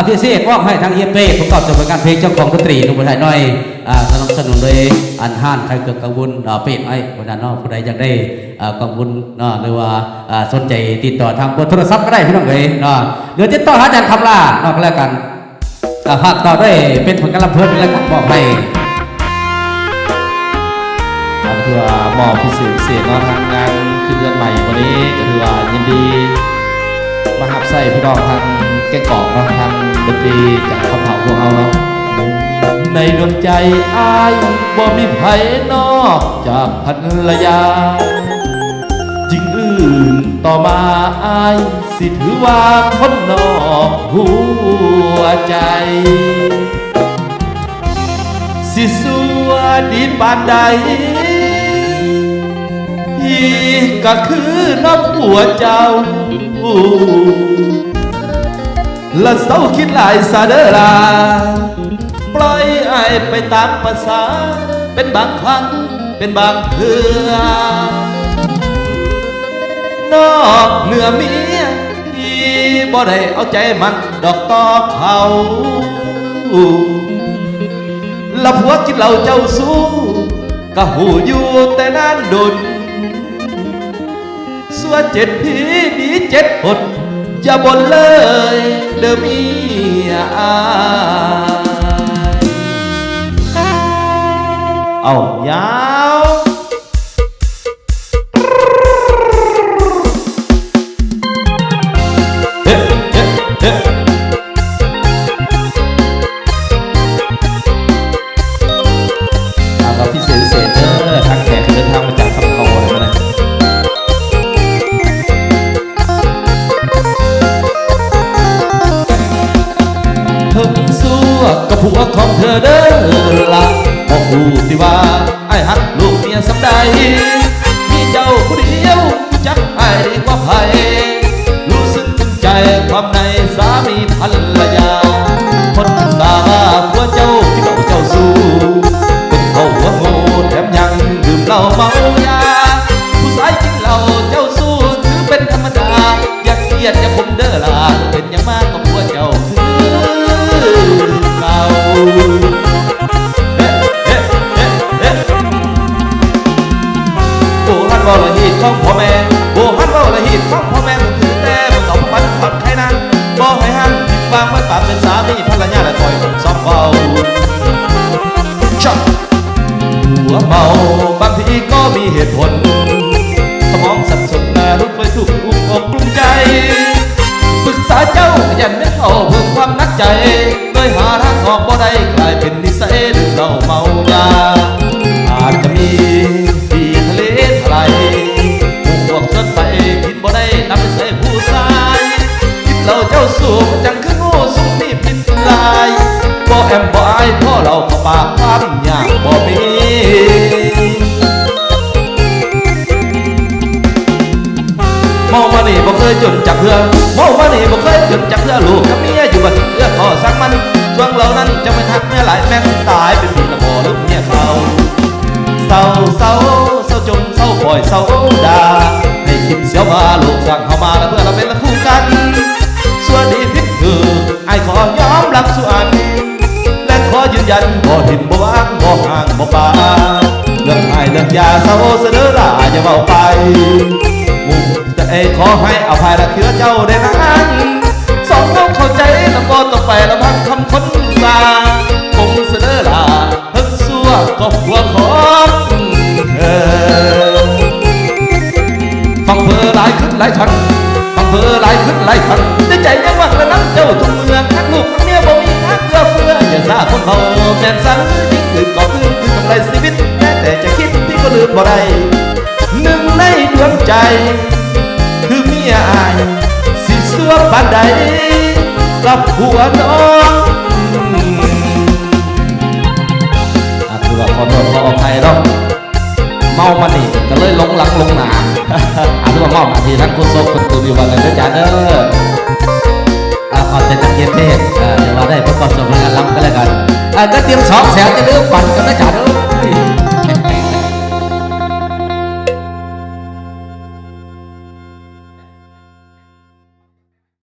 พี่เสกมอบให้ทางเอเป้ประกอบกับการเพลงเจ้าของดนตรีนุ่มไทยน้อยสนับสนุนโดยอันห้านไทยเกิดกังวลเป็ดไอ้คนนั้นผู้ใดอยากได้กังวลหรือว่าสนใจติดต่อทางเบอร์โทรศัพท์ก็ได้พี่น้องเลยเดี๋ยวติดต่อหาอาจารย์คำล่านอกแล้วกันหากต่อได้เป็นผลการลำเพลินแล้วกันมอบให้ถือว่ามอบพิเศษเนาะทางงานขึ้นเดือนใหม่วันนี้ก็ถือว่ายินดีมาหับใส่พี่น้องทางแก่กอกเนาะทางดนตรีจากคำเผาพวกเราเนาะในดวงใจอ้ายบ่มีไผนอกจากภรรยาจึงอื่นต่อมาอ้ายสิถือว่าคนนอกหัวใจสิสัวดีปานใดก็คือนอกหัวเจ้าและเศร้าคิดหลายซาเดอลาปล่อยไอไปตามภาษาเป็นบางครั้งเป็นบางเทื่อนอกเหนือเมียที่บ่ได้เอาใจมันดอกต่อเขาละผัวกินเหล้าเจ้าสู้ก็หูอยู่แต่นานดนสัวเจ็ดผีดีเจ็ดหดอย่าบ่นเลยเดิมเมียเอายาวเฮ้เฮ้เฮ้เราพิเศษเด้อทางแขกเดินทางมาจากคำเขาอะไรนะกับผัวของเธอเด้อละบอกดูสิว่าไอ้หักลูกเมียสำใดมีเจ้าผู้เดียวจักไอ้ดีกว่าไผรู้สึกถึงใจความในสามีภรรยาคนสาผัวเจ้าที่เราเจ้าสู้เป็นเขาหัวโง่แถมยังดื่มเหล้าเมายาผู้ชายกินเหล้าเจ้าสู้ถือเป็นธรรมดาอย่าเกลียดอย่าคมเด้อละเป็นอย่างมากกับผัวเจ้าโบฮันวอลฮีของพ่อแม่โบฮันวอลฮีของพ่อแม่ผมถือแต่บ่ต้องฟันผ่อนใครนั้นบ่ให้หันผิดวางไว้ปากเป็นสามีภรรยาและคอยผมซ้อมเบาช็อตหัวเมาบางทีก็มีเหตุผลสมองสับสนนาลุกไปถูกอุ้มอกกลุ้มใจปรึกษาเจ้ายันไม่เข้าเพิ่มความนักใจโดยหาทางออกบ่ได้กลายเป็นนิสัยดื่มเหล้าเมายาอาจจะมีที่ทะเลทลายพวกชนไปกินบ่ได้นำไปใส่ผู้ชายกินเหล้าเจ้าสูบจังคืองูสุมนี่ผิดลายบ่แอมบ่อายพ่อเราเข้าปากความยากบ่มีเมามานี่บ่เคยจนจับเพื่อเมามานี่บ่เคยจนจับเพื่อลูกกับเมียอยู่บัดเอื้อขอสักมันช่วงเหล่านั้นจะไม่ทักเมื่อหลายแม่งตายเป็นผีกระบอกลูกเมียเขาเศร้าเศร้าเศร้าจนเศร้าปล่อยเศร้าด่าให้คิดเสียวมาลูกสั่งเข้ามาแล้วเพื่อเราเป็นละคู่กันส่วนดีพิษคือไอ้ขอยอมรับส่วนและขอยืนยันบ่ถิ่นบ่วางบ่ห่างบ่ป่าเรื่องไอ้เรื่องยาเศร้าเสนอหลาอย่าเบาไปแต่ไอ้ขอให้อภัยละเคือเจ้าได้นั้นสองน้องเข้าใจแล้วก็ต้องไปละพังคำคนสาคงเสนอลาเพิ่งสัวก็หัวของเธอฟังเพอหลายขึ้นหลายคันฟังเพอหลายขึ้นหลายคันได้ใจยังวักและน้ำเจ้าทุกเมืองทักลูกทักเมียบ่มีทักเอื้อเฟื้ออย่าซาคนเขาแม่นสังยิ่งคืนก็คือกำไรชีวิตแม้แต่จะคิดที่ก็ลืมบ่ได้หนึ่งในดวงใจคือเมียอายสิสัวปานใดกับผัวน้องคือว่าขอโทษขออภัยเนาะเมามานี่ก็เลยหลงหลังหลงหนาคือว่ามอบหน้าที่ทั้งผู้ทรงคนตูอยู่วันนั้นเด้อจ้าเด้อขอใจจังเย็นเทศเดี๋ยวเราได้ประกอบสมงานล้ำกันแล้วกันก็เตรียม2 แสนจะเลือกปั่นกันนะจ้าเด้อ